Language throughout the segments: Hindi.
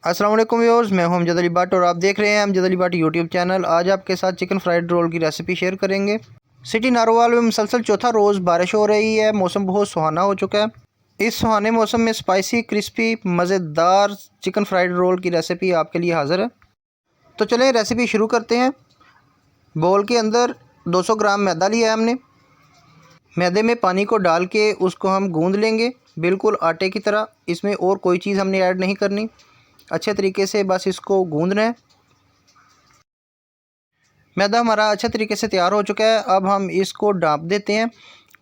अस्सलाम वालेकुम व्यूअर्स, मैं हूं अमजद अली भट्ट और आप देख रहे हैं अमजद अली भट्ट यूट्यूब चैनल। आज आपके साथ चिकन फ्राइड रोल की रेसिपी शेयर करेंगे। सिटी नारोवाल में मुसलसल चौथा रोज़ बारिश हो रही है। मौसम बहुत सुहाना हो चुका है। इस सुहाने मौसम में स्पाइसी क्रिस्पी मज़ेदार चिकन फ्राइड रोल की रेसिपी आपके लिए हाज़िर है। तो चलें रेसिपी शुरू करते हैं। बोल के अंदर 200 ग्राम मैदा लिया है हमने। मैदे में पानी को डाल के उसको हम गूँध लेंगे बिल्कुल आटे की तरह। इसमें और कोई चीज़ हमने ऐड नहीं करनी। अच्छे तरीके से बस इसको गूँधना है। मैदा हमारा अच्छे तरीके से तैयार हो चुका है। अब हम इसको ढाँप देते हैं।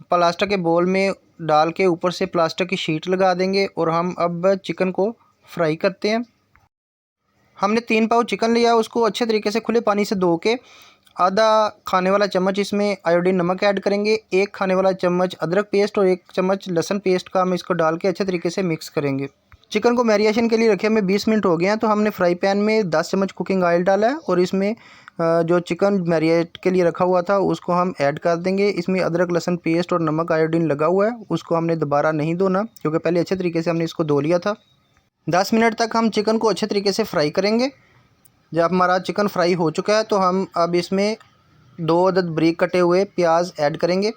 प्लास्टिक के बोल में डाल के ऊपर से प्लास्टिक की शीट लगा देंगे और हम अब चिकन को फ्राई करते हैं। हमने 3 पाव चिकन लिया, उसको अच्छे तरीके से खुले पानी से धो के आधा खाने वाला चम्मच इसमें आयोडीन नमक ऐड करेंगे। 1 खाने वाला चम्मच अदरक पेस्ट और 1 चम्मच लहसुन पेस्ट का हम इसको डाल के अच्छे तरीके से मिक्स करेंगे। चिकन को मैरिनेशन के लिए रखे हमें 20 मिनट हो गए हैं। तो हमने फ्राई पैन में 10 चम्मच कुकिंग ऑयल डाला है और इसमें जो चिकन मैरिनेट के लिए रखा हुआ था उसको हम ऐड कर देंगे। इसमें अदरक लहसुन पेस्ट और नमक आयोडीन लगा हुआ है, उसको हमने दोबारा नहीं धोना क्योंकि पहले अच्छे तरीके से हमने इसको धो लिया था। 10 मिनट तक हम चिकन को अच्छे तरीके से फ्राई करेंगे। जब हमारा चिकन फ्राई हो चुका है तो हम अब इसमें 2 अदद बारीक कटे हुए प्याज ऐड करेंगे।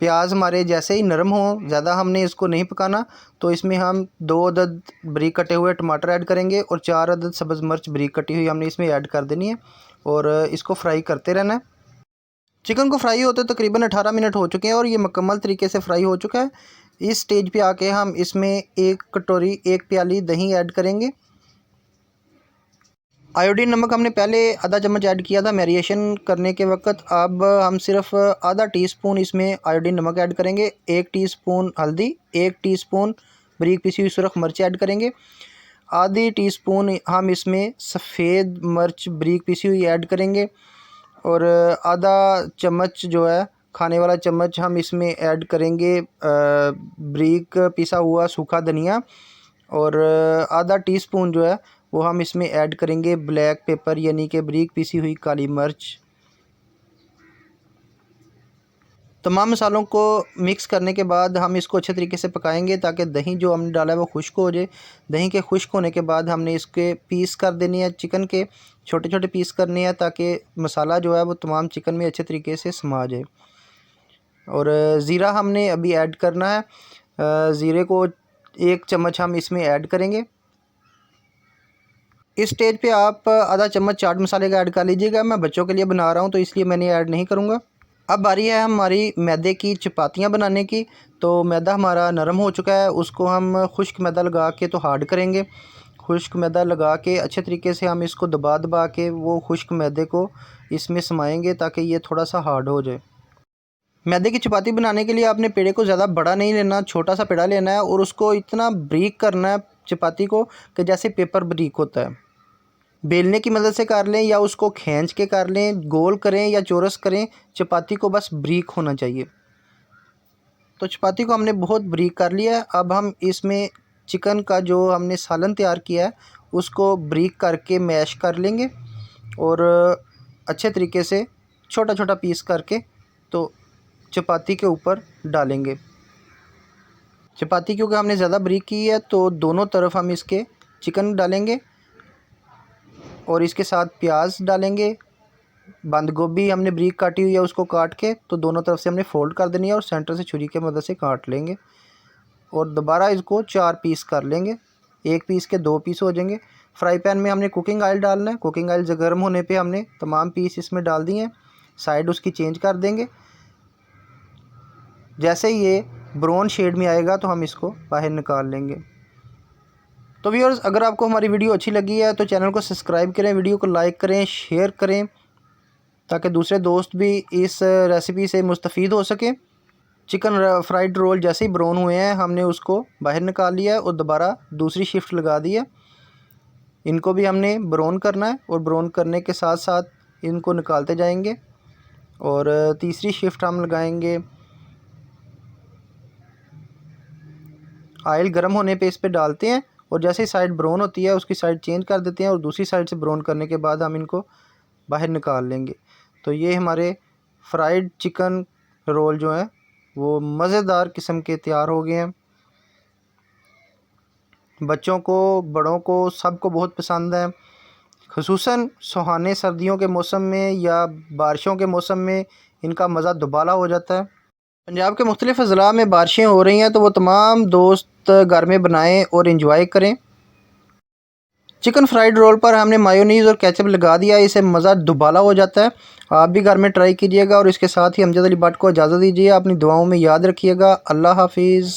प्याज हमारे जैसे ही नरम हो, ज़्यादा हमने इसको नहीं पकाना, तो इसमें हम 2 अदद बारीक कटे हुए टमाटर ऐड करेंगे और 4 अदद सब्ज़ मिर्च बारीक कटी हुई हमने इसमें ऐड कर देनी है और इसको फ्राई करते रहना है। चिकन को फ्राई होते तकरीबन 18 मिनट हो चुके हैं और ये मुकम्मल तरीके से फ्राई हो चुका है। इस स्टेज पे आके हम इसमें 1 कटोरी 1 प्याली दही ऐड करेंगे। आयोडीन नमक हमने पहले आधा चम्मच ऐड किया था मैरिनेशन करने के वक्त। अब हम सिर्फ आधा टीस्पून इसमें आयोडीन नमक ऐड करेंगे। 1 टीस्पून हल्दी, 1 टीस्पून बारीक पिसी हुई सुरख मिर्च ऐड करेंगे। आधी टीस्पून हम इसमें सफ़ेद मिर्च बारीक पिसी हुई ऐड करेंगे और आधा चम्मच जो है खाने वाला चम्मच हम इसमें ऐड करेंगे बारीक पिसा हुआ सूखा धनिया और आधा टीस्पून जो है वो हम इसमें ऐड करेंगे ब्लैक पेपर यानी कि बारीक पिसी हुई काली मिर्च। तमाम मसालों को मिक्स करने के बाद हम इसको अच्छे तरीके से पकाएंगे ताकि दही जो हमने डाला है वो खुश्क हो जाए। दही के खुश्क होने के बाद हमने इसके पीस कर देनी है, चिकन के छोटे छोटे पीस करने हैं ताकि मसाला जो है वो तमाम चिकन में अच्छे तरीके से समा जाए। और ज़ीरा हमने अभी ऐड करना है। ज़ीरे को 1 चम्मच हम इसमें ऐड करेंगे। इस स्टेज पे आप आधा चम्मच चाट मसाले का ऐड कर लीजिएगा। मैं बच्चों के लिए बना रहा हूँ तो इसलिए मैंने ऐड नहीं करूँगा। अब बारी है हमारी मैदे की चपातियाँ बनाने की। तो मैदा हमारा नरम हो चुका है, उसको हम खुश्क मैदा लगा के तो हार्ड करेंगे। खुश्क मैदा लगा के अच्छे तरीके से हम इसको दबा दबा के वो खुश्क मैदे को इसमें समाएंगे ताकि ये थोड़ा सा हार्ड हो जाए। मैदे की चपाती बनाने के लिए आपने पेड़े को ज़्यादा बड़ा नहीं लेना, छोटा सा पेड़ा लेना है और उसको इतना बारीक करना है चपाती को कि जैसे पेपर बारीक होता है। बेलने की मदद से कर लें या उसको खींच के कर लें, गोल करें या चौरस करें, चपाती को बस बारीक होना चाहिए। तो चपाती को हमने बहुत बारीक कर लिया है। अब हम इसमें चिकन का जो हमने सालन तैयार किया है उसको बारीक करके मैश कर लेंगे और अच्छे तरीके से छोटा छोटा पीस करके तो चपाती के ऊपर डालेंगे। चपाती क्योंकि हमने ज़्यादा बारीक की है तो दोनों तरफ हम इसके चिकन डालेंगे और इसके साथ प्याज डालेंगे। बंद गोभी हमने बारीक काटी हुई है, उसको काट के तो दोनों तरफ से हमने फोल्ड कर देनी है और सेंटर से छुरी की मदद से काट लेंगे और दोबारा इसको 4 पीस कर लेंगे। 1 पीस के 2 पीस हो जाएंगे। फ्राई पैन में हमने कुकिंग ऑयल डालना है। कुकिंग ऑयल गर्म होने पे हमने तमाम पीस इसमें डाल दिए हैं। साइड उसकी चेंज कर देंगे। जैसे ही ये ब्राउन शेड में आएगा तो हम इसको बाहर निकाल लेंगे। तो व्यूअर्स, अगर आपको हमारी वीडियो अच्छी लगी है तो चैनल को सब्सक्राइब करें, वीडियो को लाइक करें, शेयर करें ताकि दूसरे दोस्त भी इस रेसिपी से मुस्तफ़ीद हो सकें। चिकन फ्राइड रोल जैसे ही ब्राउन हुए हैं हमने उसको बाहर निकाल लिया है और दोबारा दूसरी शिफ्ट लगा दी है। इनको भी हमने ब्राउन करना है और ब्राउन करने के साथ साथ इनको निकालते जाएंगे और तीसरी शिफ्ट हम लगाएंगे। ऑयल गर्म होने पे इस पे डालते हैं और जैसे ही साइड ब्राउन होती है उसकी साइड चेंज कर देते हैं और दूसरी साइड से ब्राउन करने के बाद हम इनको बाहर निकाल लेंगे। तो ये हमारे फ्राइड चिकन रोल जो हैं वो मज़ेदार किस्म के तैयार हो गए हैं। बच्चों को, बड़ों को, सबको बहुत पसंद है। ख़ुसूसन सुहाने सर्दियों के मौसम में या बारिशों के मौसम में इनका मज़ा दुबाला हो जाता है। पंजाब के मुख्तलिफ़ अज़ला में बारिशें हो रही हैं तो वो तमाम दोस्त घर में बनाएं और इंजॉय करें। चिकन फ्राइड रोल पर हमने मायोनीज़ और केचप लगा दिया, इससे मज़ा दुबाला हो जाता है। आप भी घर में ट्राई कीजिएगा और इसके साथ ही अमजद अली भट्ट को इजाज़त दीजिए। अपनी दुआओं में याद रखिएगा। अल्लाह हाफिज़।